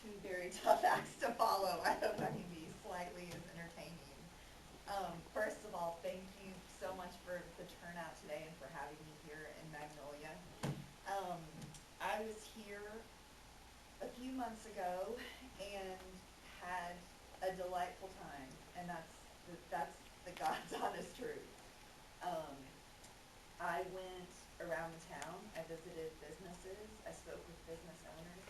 two very tough acts to follow. I hope I can be slightly as entertaining. First of all, thank you so much for the turnout today and for having me here in Magnolia. Um, I was here a few months ago and had a delightful time, and that's the God's honest truth. Um, I went around the town. I visited businesses. I spoke with business owners,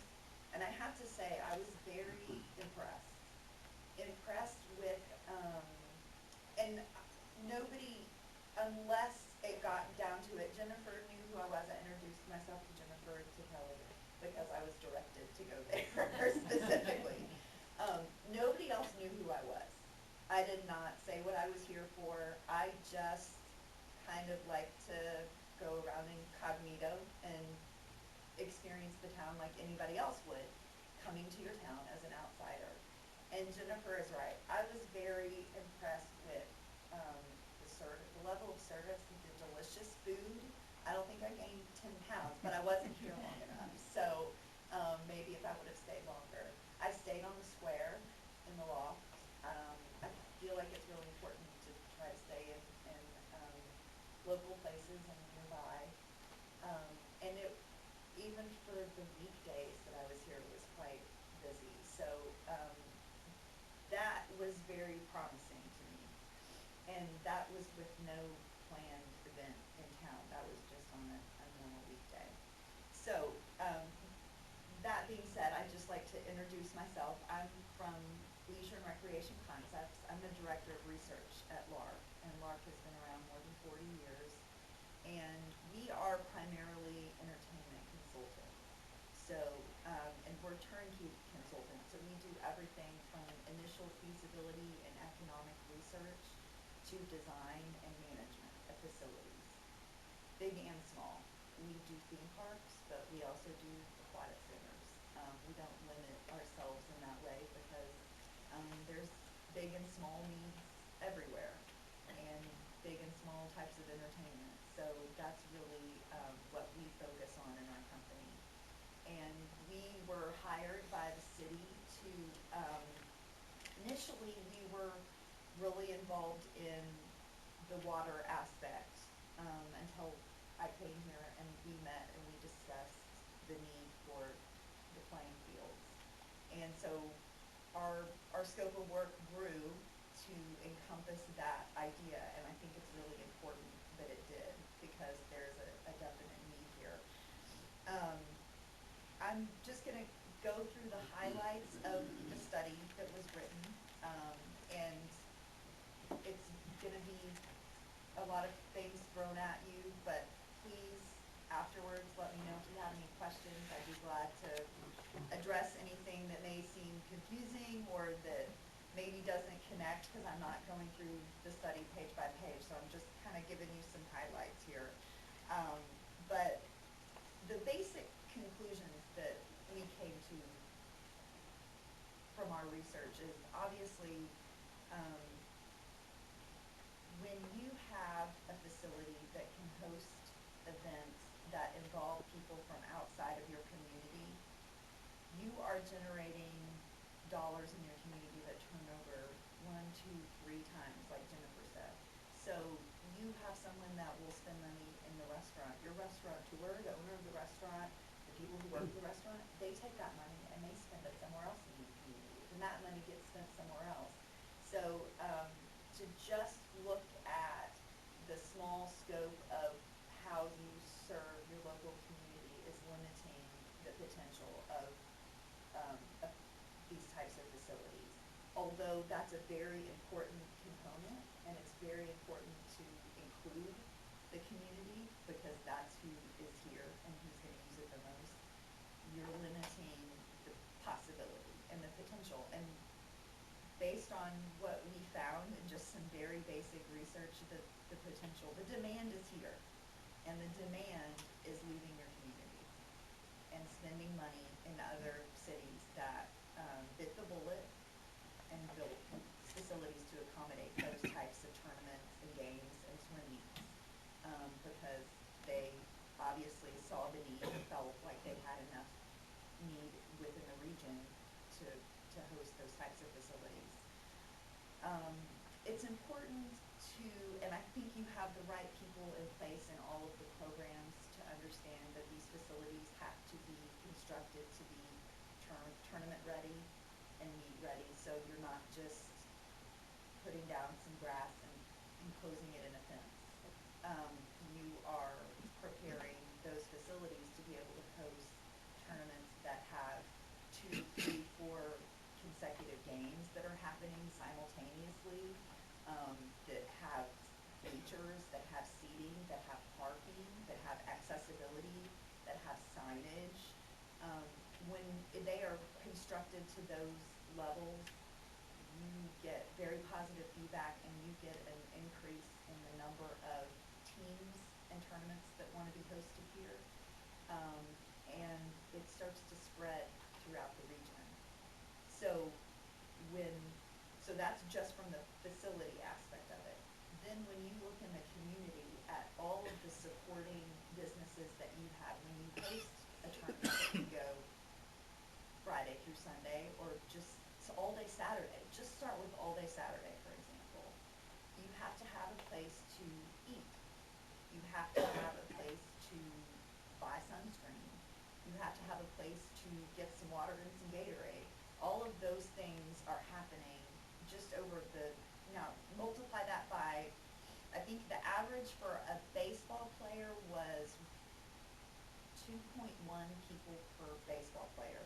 and I have to say I was very impressed. Impressed with, and nobody, unless it got down to it, Jennifer knew who I was. I introduced myself to Jennifer to Kelly because I was directed to go there specifically. Nobody else knew who I was. I did not say what I was here for. I just kind of like to go around incognito and experience the town like anybody else would, coming to your town as an outsider. And Jennifer is right. I was very impressed with the level of service, the delicious food. I don't think I gained 10 pounds, but I wasn't here long enough. So maybe if I would have stayed longer. I stayed on the square in the loft. I feel like it's really important to try to stay in local places and nearby. And even for the weekdays that I was here, it was quite busy. So that was very promising to me. And that was with no planned event in town. That was just on a normal weekday. So that being said, I'd just like to introduce myself. I'm from Leisure and Recreation Concepts. I'm the Director of Research at LARC, and LARC has been around more than 40 years. And we are primarily entertainment consultants. So, and we're turnkey consultants. So we do everything from initial feasibility and economic research to design and management of facilities, big and small. We do theme parks, but we also do aquatic centers. We don't limit ourselves in that way because there's big and small needs everywhere, and big and small types of entertainment. So that's really what we focus on in our company. And we were hired by the city to, initially we were really involved in the water aspect until I came here and we met and we discussed the need for the playing fields. And so our scope of work grew to encompass that idea, and I think it's really important that it did because there's a definite need here. I'm just going to go through the highlights of the study that was written, and it's going to be a lot of things thrown at you, but please afterwards let me know if you have any questions. I'd be glad to address anything that may seem confusing or that maybe doesn't connect, because I'm not going through the study page by page, so I'm just kind of giving you some highlights here. But the basic conclusions that we came to from our research is obviously when you have a facility that can host events that involve people from outside of your community, you are generating dollars in your community that turn over 1, 2, 3 times, like Jennifer said. So you have someone that will spend money in the restaurant. Your restaurateur, the owner of the restaurant, the people who work the restaurant, they take that money and they spend it somewhere else in your community, and that money gets spent somewhere else. So to just look at the small scope of how you serve your local community is limiting the potential of these types of facilities. Although that's a very important component, and it's very important to include the community because that's who is here and who's going to use it the most, you're limiting the possibility and the potential. And based on what we found in just some very basic research, the potential, the demand is here, and the demand is leaving your community and spending money in other cities that bit the bullet and built facilities to accommodate those types of tournaments and games and swim meets, because they obviously saw the need and felt like they had enough need within the region to host those types of facilities. It's important to, and I think you have the right people in place in all of the programs to understand that these facilities have to be constructed to be tournament ready and meet ready, so you're not just putting down some grass and enclosing it in a fence. You are preparing those facilities to be able to host tournaments that have 2, 3, 4 consecutive games that are happening simultaneously, that have features, that have seating, that have parking, that have accessibility, that have signage. When they are constructed to those levels, you get very positive feedback and you get an increase in the number of teams and tournaments that want to be hosted here. And it starts to spread throughout the region. So so that's just from the facility aspect of it. Then when you look in the community at all of the supporting businesses that you have, when you host a tournament that you go Friday through Sunday, or just all day Saturday, just start with all day Saturday, for example. You have to have a place to eat. You have to have a place to buy sunscreen. You have to have a place to get some water and some Gatorade. All of those things are happening just over now multiply that by, I think the average for a baseball player was 2.1 people per baseball player.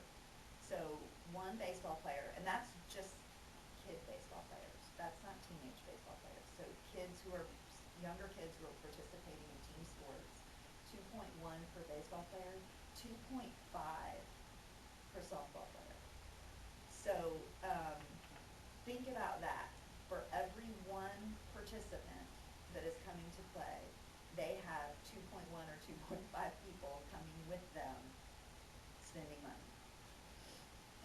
So one baseball player, and that's just kid baseball players. That's not teenage baseball players. So younger kids who are participating in team sports, 2.1 per baseball player, 2.5 per softball player. So think about that. For every one participant that is coming to play, they have 2.1 or 2.5 people coming with them spending money.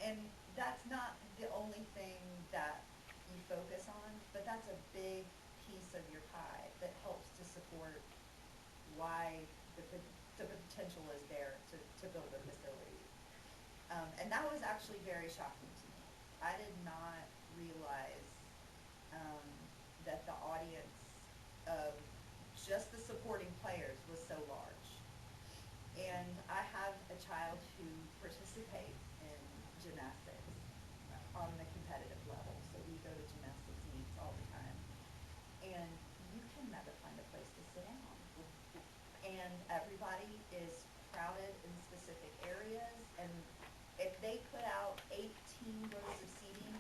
And that's not the only thing that you focus on, but that's a big piece of your pie that helps to support why the potential is there to build a facility. And that was actually very shocking to me. I did not realize that the audience of just the supporting players was so large. And I have a child who participates in gymnastics on the competitive level, so we go to gymnastics meets all the time. And you can never find a place to sit down. And everybody is crowded in specific areas, and if they put out 18 rows of seating,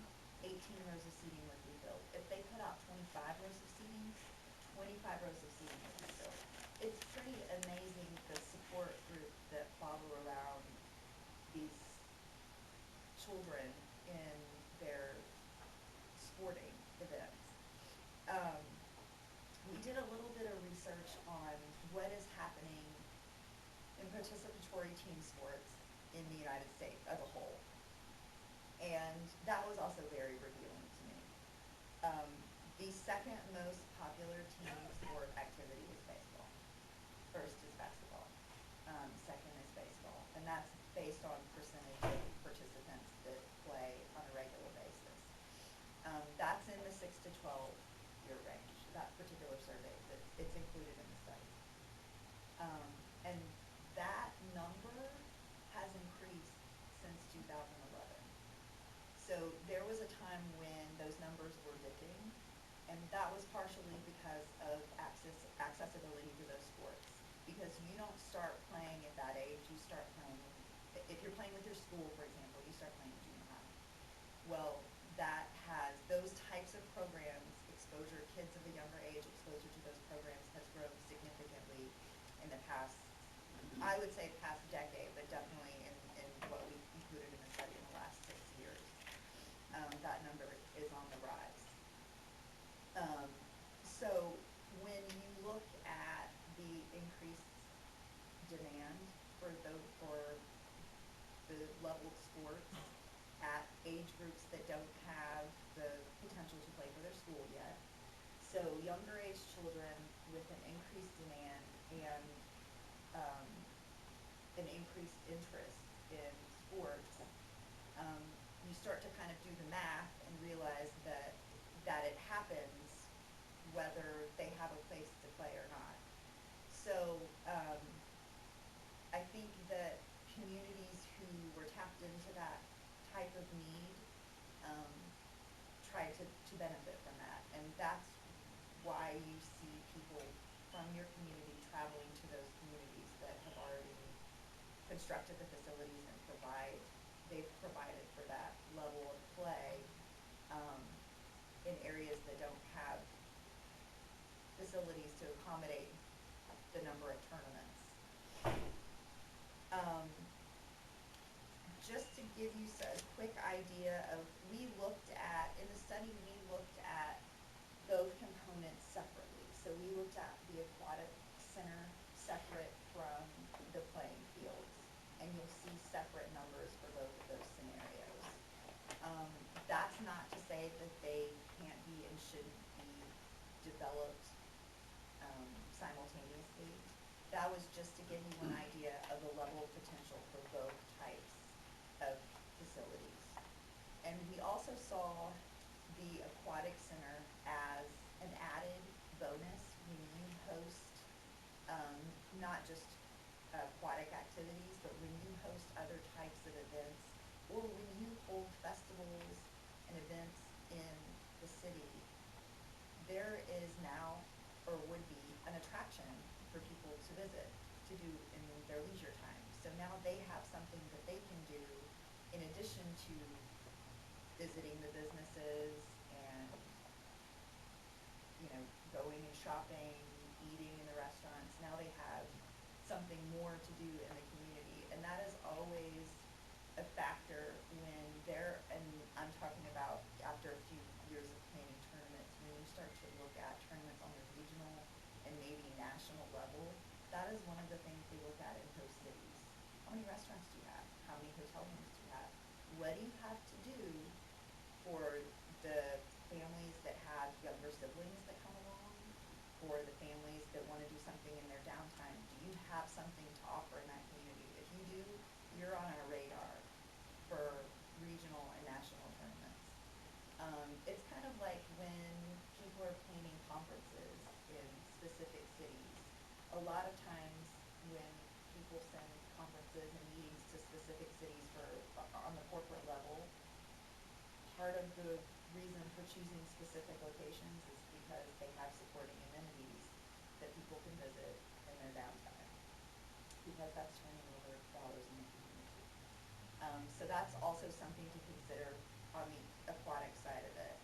18 rows of seating would be filled. If they put out 25 rows of seating, 25 rows of seating would be filled. It's pretty amazing the support group that follow around these children in their sporting events. We did a little bit of research on what is happening in participatory team sports in the United States as a whole. And that was also very revealing to me. The second most popular team sport activity is baseball. First is basketball. Second is baseball. And that's based on percentage of participants that play on a regular basis. That's in the 6 to 12 year range, that particular survey. It's included in the study. And that number has increased since 2011. So there was a time when those numbers were dipping, and that was partially because of accessibility to those sports. Because you don't start playing at that age, you start playing, if you're playing with your school, for example, you start playing in junior high. Well, those types of programs, exposure, kids of a younger age, exposure to those programs has grown significantly in the past, I would say past decade, but definitely in what we included in the study in the last 6 years. That number is on the rise. So when you look at the increased demand for the level of sports at age groups that don't have the potential to play for their school yet, so younger age children with an increased demand and an increased interest in sports, you start to kind of do the math and realize that it happens whether they have a place to play or not. So I think that communities who were tapped into that type of need um, try to benefit from that. And that's why you see people from your community traveling to those communities that have already constructed the facilities and they've provided for that level of play um, in areas that don't have facilities to accommodate the number of tournaments. Um, just to give you a quick idea of, in the study we looked at both components separately. So we looked at the aquatic center separate from the playing fields, and you'll see separate numbers for both of those scenarios. That's not to say that they can't be and shouldn't be developed simultaneously. That was just to give you an idea of the level of potential for both types of facilities. And we also saw the aquatic center as an added bonus when you host not just aquatic activities, but when you host other types of events, or when you hold festivals and events in the city, there is now, or would be, an attraction for people to visit, to do in their leisure time. So now they have something that they can do in addition to visiting the businesses and, going and shopping, eating in the restaurants. Now they have something more to do in the community, and that is always a factor when and I'm talking about after a few years of planning tournaments, when you start to look at tournaments on the regional and maybe national level, that is one of the things they look at in host cities. How many restaurants do you have? How many hotel rooms do you have? What do you have to do for the families that have younger siblings that come along, for the families that want to do something in their downtime? Do you have something to offer in that community? If you do, you're on our radar for regional and national tournaments. It's kind of like when people are planning conferences in specific cities. A lot of times when people send conferences and meetings to specific cities on the corporate level, part of the reason for choosing specific locations is because they have supporting amenities that people can visit in their downtime, because that's turning over dollars in the community. So that's also something to consider on the aquatic side of it.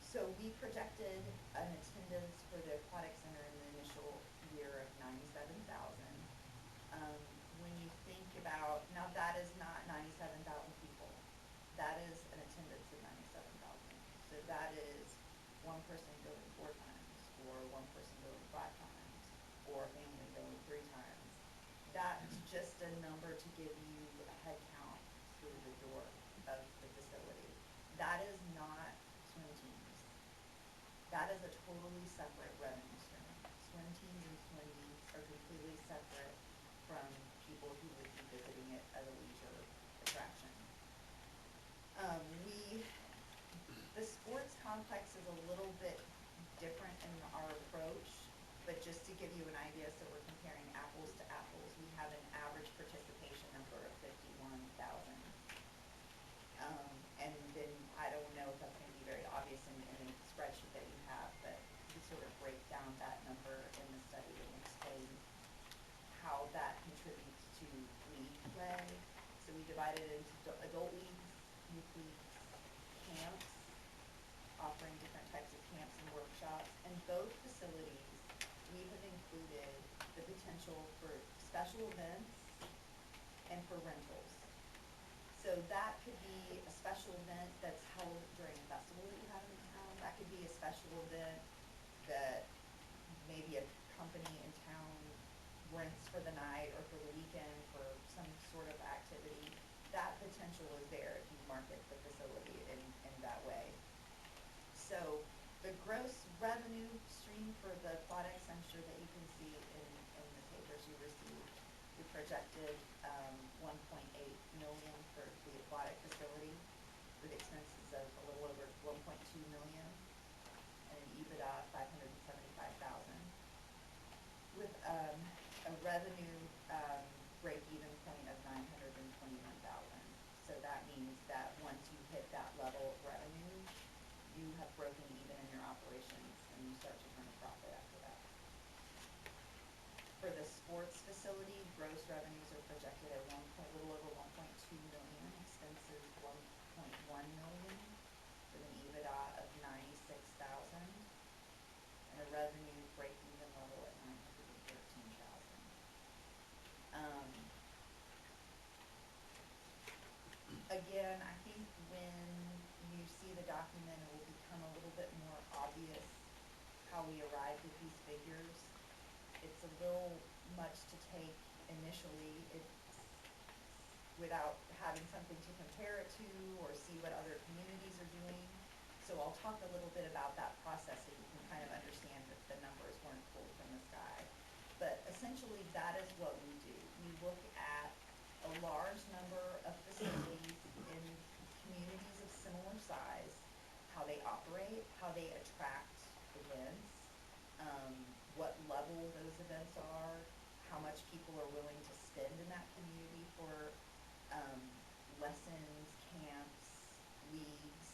So we projected an attendance for the aquatic center in the initial year of 97,000. When you think about, now that is not 97,000 people. That is an attendance of 97,000. So that is one person going 4 times, or one person going 5 times, or a family going 3 times. That's just a number to give you a head count through the door of the facility. That is not swim teams. That is a totally separate revenue stream. Swim teams and swim meets are completely separate from people who would be visiting it as a leisure attraction. The sports complex is a little bit different in our approach, but just to give you an idea, so we're comparing apples to apples, we have an average participation number of 51,000. And then I don't know if that's going to be very obvious in the spreadsheet that you have, but we sort of break down that number in the study and explain how that contributes to league play. So we divided it into adult leagues, youth leagues, camps, offering different types of camps and workshops. And both facilities, we have included the potential for special events and for rentals. So that could be a special event that's held during a festival that you have in town. That could be a special event that maybe a company in town rents for the night or for the weekend for some sort of activity. That potential is there if you market the facility in that way. So the gross revenue stream for the aquatics, I'm sure that you can see in the papers you received. We projected 1.8 million for the aquatic facility, for the of a little over 1.2 million and an EBITDA of 575,000 with a revenue break-even point of 921,000. So that means that once you hit that level of revenue, you have broken even in your operations and you start to turn a profit after that. For the sports facility, gross revenues are projected at a little over 1.2 million, expenses 1.1 million, with an EBITDA of 96,000, and a revenue break-even level at 913,000. Again, I think when you see the document, it will become a little bit more obvious how we arrived at these figures. It's a little much to take initially. It's without having something to compare it to or see what other communities are doing. So I'll talk a little bit about that process so you can kind of understand that the numbers weren't pulled from the sky. But essentially that is what we do. We look at a large number of facilities in communities of similar size, how they operate, how they attract events, what level those events are, how much people are willing to spend in that community for lessons, camps, leagues,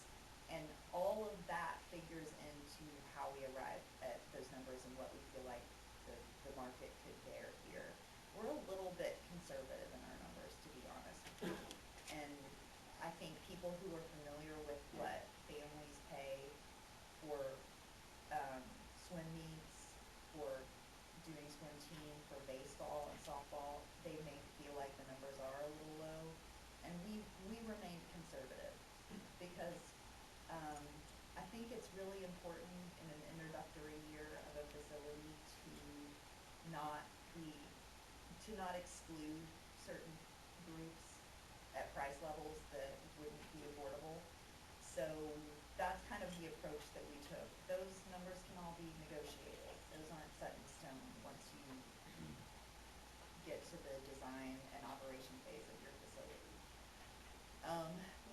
and all of that figures into how we arrive at those numbers and what we feel like the market could bear here. We're a little bit conservative in our numbers, to be honest. And I think people who are familiar with what families pay for swim meets, for doing swim team, for baseball and softball, they may feel like the numbers are a little low. And we remained conservative because I think it's really important in an introductory year of a facility to not exclude certain groups at price levels that wouldn't be affordable. So that's kind of the approach that we took. Those numbers can all be negotiated. Those aren't set in stone once you get to the design and operation phase of your facility.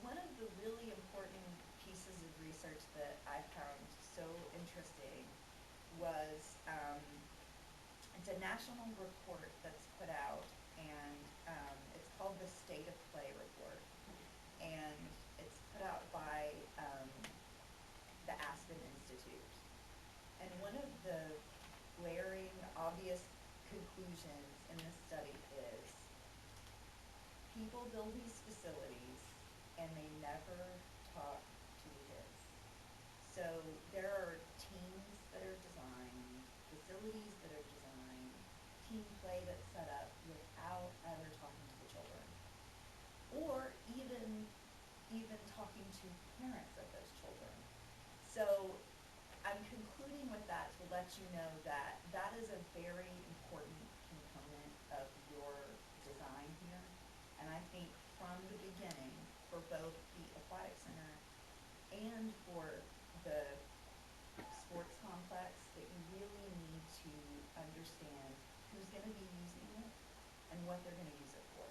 One of the really important pieces of research that I found so interesting was it's a national report that's put out, and it's called the State of Play Report, and it's put out by the Aspen Institute. And one of the glaring, obvious conclusions in this study is people build these facilities and they never talk to the kids. So there are teams that are designed, facilities that are designed, team play that's set up without ever talking to the children. Or even talking to parents of those children. So I'm concluding with that to let you know that that is a very important component of your design here. And I think from the beginning, for both the aquatic center and for the sports complex, that you really need to understand who's going to be using it and what they're going to use it for,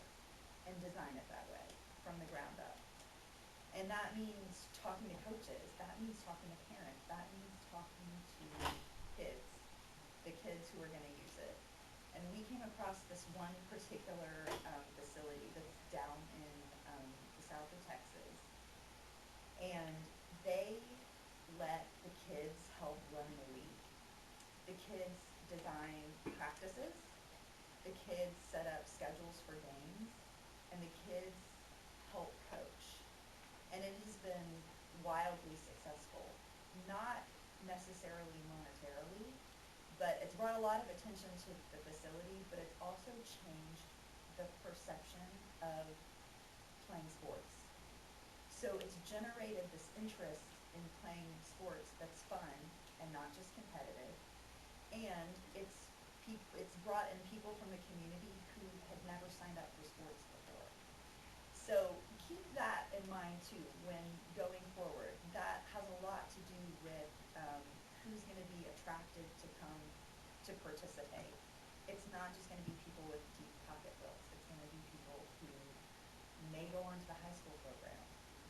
and design it that way from the ground up. And that means talking to coaches, that means talking to parents, that means talking to kids, the kids who are going to use it. And we came across this one particular facility that's down in the south of Texas, and they let the kids help run the league. The kids design practices, the kids set up schedules for games, and the kids help coach. And it has been wildly successful, not necessarily monetarily, but it's brought a lot of attention to the facility, but it's also changed the perception of playing sports. So it's generated this interest in playing sports that's fun and not just competitive, and it's brought in people from the community who had never signed up for sports before. So keep that in mind too when going forward. That has a lot to do with who's going to be attracted to come to participate. It's not just going to be people with deep pocketbooks. It's going to be people who may go on to the high school program,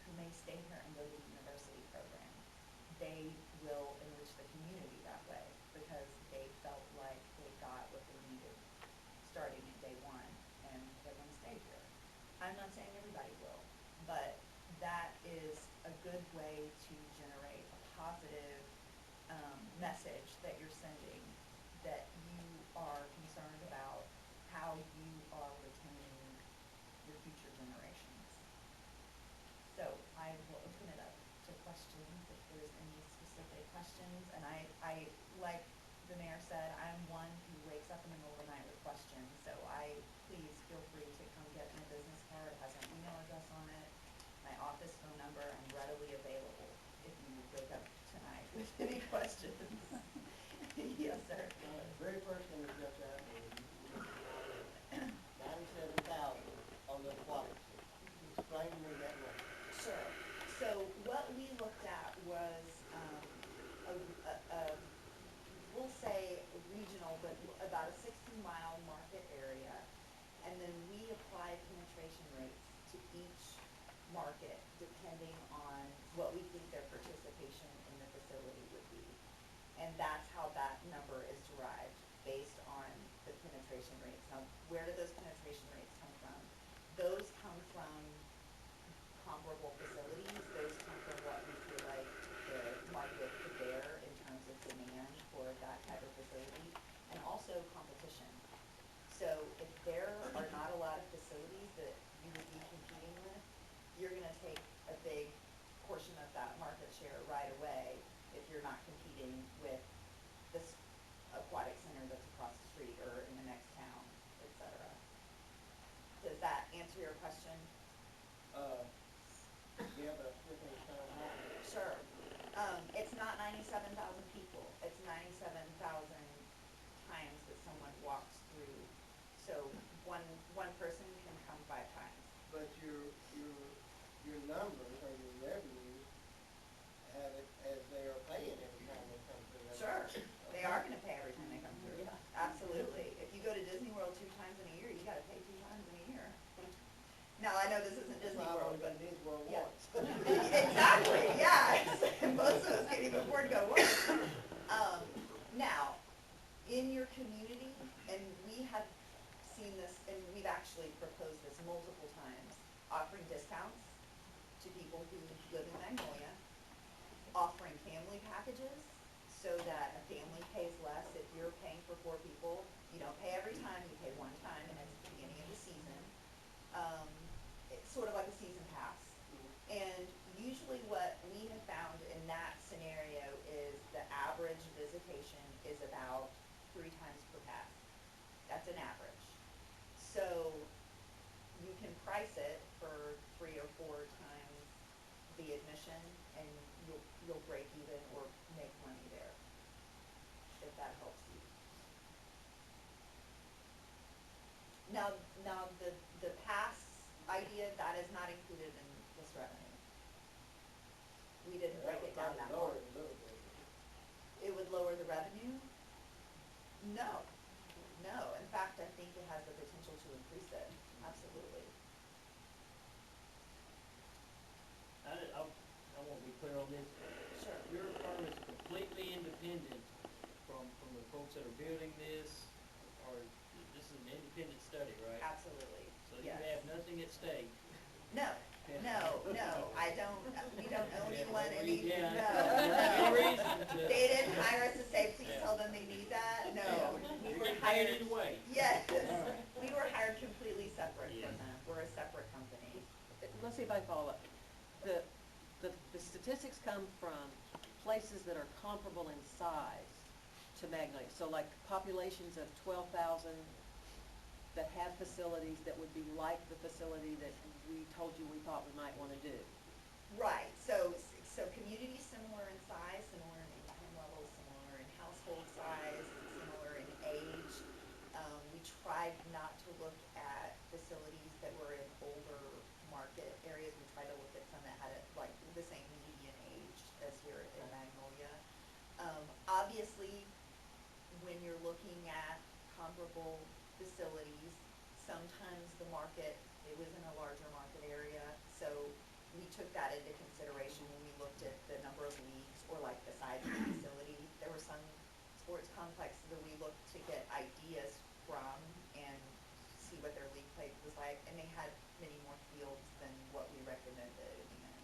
who may stay stay here and go to the university program. They will enrich the community that way because they felt like they got what they needed starting at day one, and they're going to stay here. I'm not saying everybody will, but that is a good way to generate a positive message that you're sending, that you are concerned about how you are retaining your future generations. So I will open it up to questions if there's any specific questions. And I like the mayor said, I'm one who wakes up in the middle of the night with questions. So please feel free to come get my business card. It has my email address on it, my office phone number. I'm readily available if you wake up tonight with any questions. Yes, sir. The very first thing that jumped out was 97,000 on the aquatic center. Explain to me that number. Sure. So what we looked at was we'll say regional, but about a 60-mile market area, and then we apply penetration rates to each market depending on what we think their participation in the facility would be. And that's how that number is derived, based on the penetration rates. Now, where do those penetration rates come from? Those come from comparable facilities. Those come from what we feel like the market could bear in terms of demand for that type of facility, and also competition. So if there are not a lot of facilities that you would be competing with, you're going to take a big portion of that market share right away if you're not competing with this aquatic center that's across the street or in the next town, etc. Does that answer your question? Yeah, but I still think it's kind of high. Sure. It's not 97,000 people. It's 97,000 times that someone walks through. So one person can come 5 times. But your numbers or your revenues have it as they are paying every time they come through. Sure. They are going to pay every time they come through. Yeah. Absolutely. If you go to Disney World 2 times in a year, you got to pay 2 times in a year. Now, I know this isn't Disney World, but Disney World yeah. once. Exactly, yeah. Most of us can't even afford to go once. Now, in your community, and we have seen this, and we've actually proposed this multiple times, offering discounts to people who live in Magnolia, offering family packages so that a family pays less. If you're paying for 4 people, you don't pay every time, you pay one time, and it's the beginning of the season. It's sort of like a season pass. And usually what we have found in that scenario is the average visitation is about 3 times per pass. That's an average. So you can price it for 3 or 4 times the admission, and you'll break even or make money there, if that helps you. Now the pass idea, that is not included in this revenue. We didn't break it down that far. It would lower the revenue? No. No. In fact, I think it has the potential to increase it. Absolutely. I want to be clear on this. Sure. Your firm is completely independent from the folks that are building this, or this is an independent study, right? Absolutely. So Yes. you have nothing at stake. No. I don't, we don't owe anyone any, Yeah. no. No reason to. They didn't hire us to say, please Yeah. tell them they need that, no. We You're were getting paid hired, either way. yes, All right. we were hired completely separate Yeah. from them. We're a separate company. Let's see if I follow. The statistics come from places that are comparable in size to Magnolia. So like populations of 12,000 that have facilities that would be like the facility that we told you we thought we might want to do. Right, so communities similar in size, similar in income levels, similar in household size, similar in age. We tried not to look at facilities that were in older market areas. We tried to look at some that had like the same median age as here in Magnolia. Obviously, when you're looking at comparable facilities, sometimes the market, it was in a larger market area, so we took that into consideration when we looked at the number of leagues or like the size of the facility. There were some sports complexes that we looked to get ideas from and see what their league play was like, and they had many more fields than what we recommended in the end.